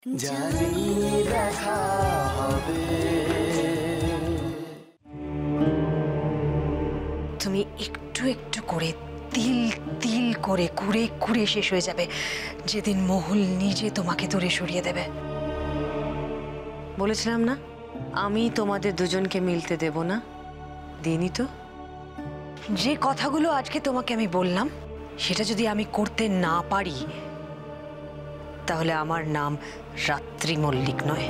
জানি দেখা হবে। তুমি একটু একটু করে তিল তিল করে কুড়ে কুড়ে শেষ হয়ে যাবে যেদিন মহুল নিজে তোমাকে দূরে সরিয়ে দেবে। বলেছিলাম না আমি তোমাদের দুজনকে মিলতে দেব না, দিনই তো। যে কথাগুলো আজকে তোমাকে আমি বললাম সেটা যদি আমি করতে না পারি তাহলে আমার নাম রাত্রি মল্লিক নয়।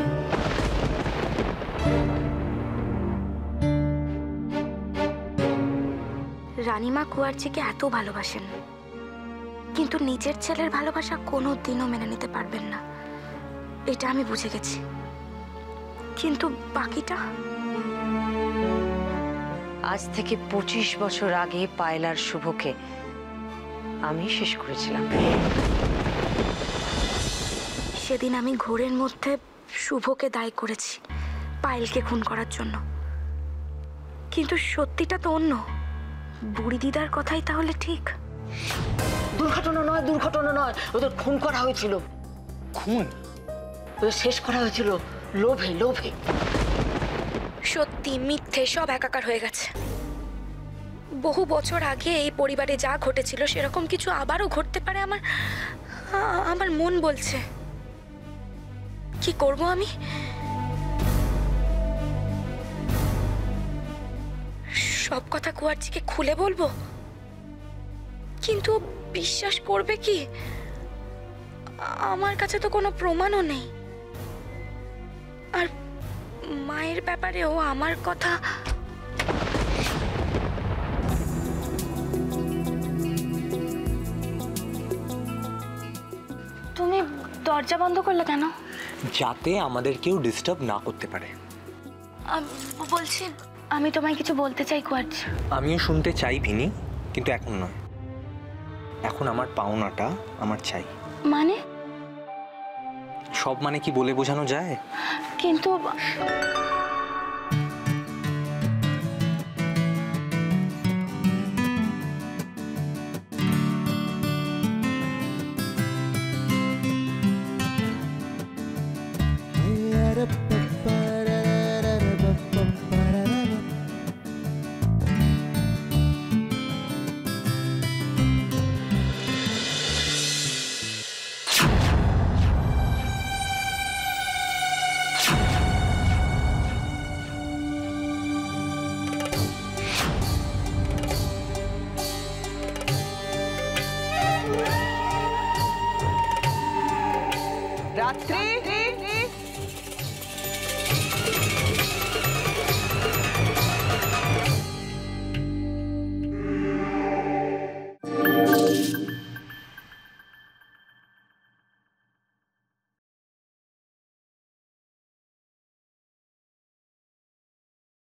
রানীমা কুয়ার্চিকে এত ভালোবাসেন, কিন্তু নিজের ছেলের ভালোবাসা কোনো দিনও মেনে নিতে পারবেন না, এটা আমি বুঝে গেছি। কিন্তু বাকিটা, আজ থেকে 25 বছর আগে পায়েলার শুভকে আমি শেষ করেছিলাম। সেদিন আমি ঘোরের মধ্যে শুভকে দায়ী করেছি পায়েলকে খুন করার জন্য, কিন্তু সত্যিটা তো অন্য। বুড়ি দিদার কথাই তাহলে ঠিক? দুর্ঘটনা নয়, দুর্ঘটনা নয়, ওদের খুন করা হয়েছিল। খুন? ওদের শেষ করা হয়েছিল লোভে লোভে। সত্যি মিথ্যে সব একাকার হয়ে গেছে। বহু বছর আগে এই পরিবারে যা ঘটেছিল সেরকম কিছু আবারও ঘটতে পারে, আমার মন বলছে। কি করব আমি? সব কথা কুয়ার্চিকে খুলে বলবো, কিন্তু বিশ্বাস করবে কি? আমার কাছে তো কোনো প্রমাণও নেই। আর মায়ের ব্যাপারেও আমার কথা। তুমি দরজা বন্ধ করলে কেন? যাতে আমাদের কেউ ডিস্টার্ব না করতে পারে। বলছি আমি তোমায় কিছু বলতে চাই কুয়ার্চি। আমিও শুনতে চাই ভিনি, কিন্তু এখন নয়। এখন আমার পাওনাটা আমার চাই। মানে? সব মানে কি বলে বোঝানো যায়? কিন্তু